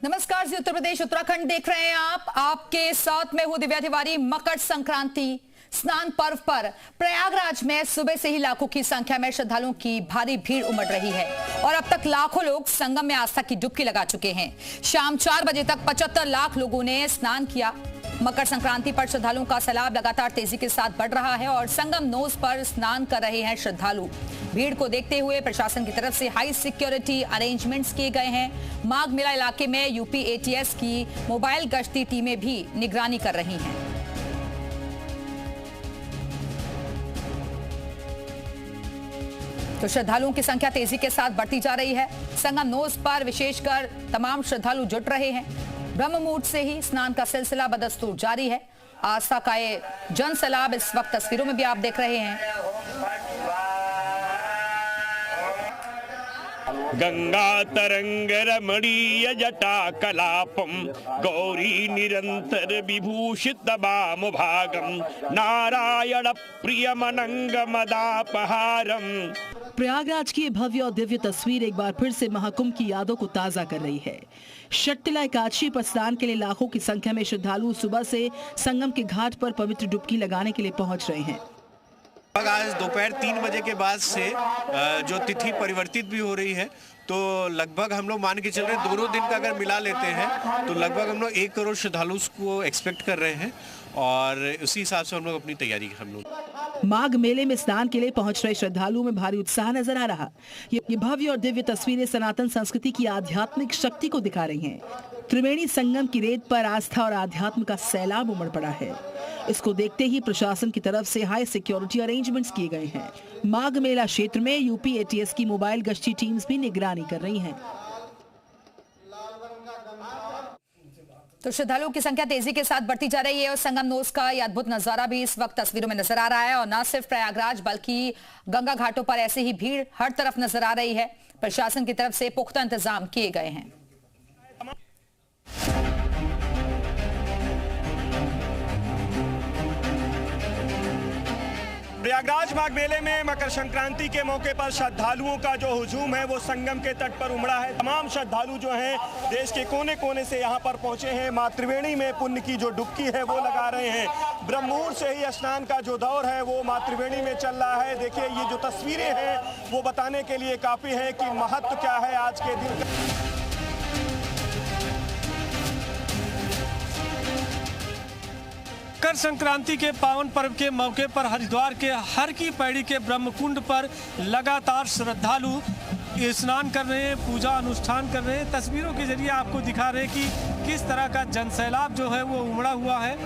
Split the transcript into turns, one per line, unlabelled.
नमस्कार जी, उत्तर प्रदेश उत्तराखंड देख रहे हैं आप। आपके साथ में हूं दिव्या तिवारी। मकर संक्रांति स्नान पर्व पर प्रयागराज में सुबह से ही लाखों की संख्या में श्रद्धालुओं की भारी भीड़ उमड़ रही है और अब तक लाखों लोग संगम में आस्था की डुबकी लगा चुके हैं। शाम 4 बजे तक 75 लाख लोगों ने स्नान किया। मकर संक्रांति पर श्रद्धालुओं का सैलाब लगातार तेजी के साथ बढ़ रहा है और संगम नोज पर स्नान कर रहे हैं श्रद्धालु। भीड़ को देखते हुए प्रशासन की तरफ से हाई सिक्योरिटी अरेंजमेंट्स किए गए हैं। माघ मेला इलाके में यूपी एटीएस की मोबाइल गश्ती टीमें भी निगरानी कर रही हैं। तो श्रद्धालुओं की संख्या तेजी के साथ बढ़ती जा रही है। संगम नोज पर विशेषकर तमाम श्रद्धालु जुट रहे हैं। ब्रह्म मुहूर्त से ही स्नान का सिलसिला बदस्तूर जारी है। आस्था का ये जन सैलाब इस वक्त तस्वीरों में भी आप देख रहे हैं।
गंगा तरंग रमणीय जटा कलापम गौरी निरंतर विभूषित बाम भागम नारायण प्रियमनंग मदापहारम।
प्रयागराज की भव्य और दिव्य तस्वीर एक बार फिर से महाकुंभ की यादों को ताजा कर रही है। शट्टिला एकादशी पर स्नान के लिए लाखों की संख्या में श्रद्धालु सुबह से संगम के घाट पर पवित्र डुबकी लगाने के लिए पहुंच रहे हैं।
आज दोपहर 3 बजे के बाद से जो तिथि परिवर्तित भी हो रही है, तो लगभग हम लोग मान के चल रहे हैं दोनों दिन का अगर मिला लेते हैं तो लगभग हम लोग 1 करोड़ श्रद्धालु को एक्सपेक्ट कर रहे हैं और उसी हिसाब से हम लोग अपनी तैयारी हम लोग।
माघ मेले में स्नान के लिए पहुंच रहे श्रद्धालुओं में भारी उत्साह नजर आ रहा। ये भव्य और दिव्य तस्वीरें सनातन संस्कृति की आध्यात्मिक शक्ति को दिखा रही हैं। त्रिवेणी संगम की रेत पर आस्था और आध्यात्म का सैलाब उमड़ पड़ा है। इसको देखते ही प्रशासन की तरफ से हाई सिक्योरिटी अरेंजमेंट्स किए गए हैं। माघ मेला क्षेत्र में यूपी एटीएस की मोबाइल गश्ती टीम्स भी निगरानी कर रही हैं।
तो श्रद्धालुओं की संख्या तेजी के साथ बढ़ती जा रही है और संगम नोज का यह अद्भुत नजारा भी इस वक्त तस्वीरों में नजर आ रहा है। और न सिर्फ प्रयागराज बल्कि गंगा घाटों पर ऐसे ही भीड़ हर तरफ नजर आ रही है। प्रशासन की तरफ से पुख्ता इंतजाम किए गए हैं।
प्रयागराज माघ मेले में मकर संक्रांति के मौके पर श्रद्धालुओं का जो हुजूम है वो संगम के तट पर उमड़ा है। तमाम श्रद्धालु जो हैं देश के कोने कोने से यहाँ पर पहुंचे हैं। मां त्रिवेणी में पुण्य की जो डुबकी है वो लगा रहे हैं। ब्रह्म मुहूर्त से ही स्नान का जो दौर है वो मां त्रिवेणी में चल रहा है। देखिए ये जो तस्वीरें हैं वो बताने के लिए काफी है कि महत्व क्या है आज के दिन का।
मकर संक्रांति के पावन पर्व के मौके पर हरिद्वार के हर की पैड़ी के ब्रह्मकुंड पर लगातार श्रद्धालु स्नान कर रहे हैं, पूजा अनुष्ठान कर रहे हैं। तस्वीरों के जरिए आपको दिखा रहे हैं कि किस तरह का जनसैलाब जो है वो उमड़ा हुआ है।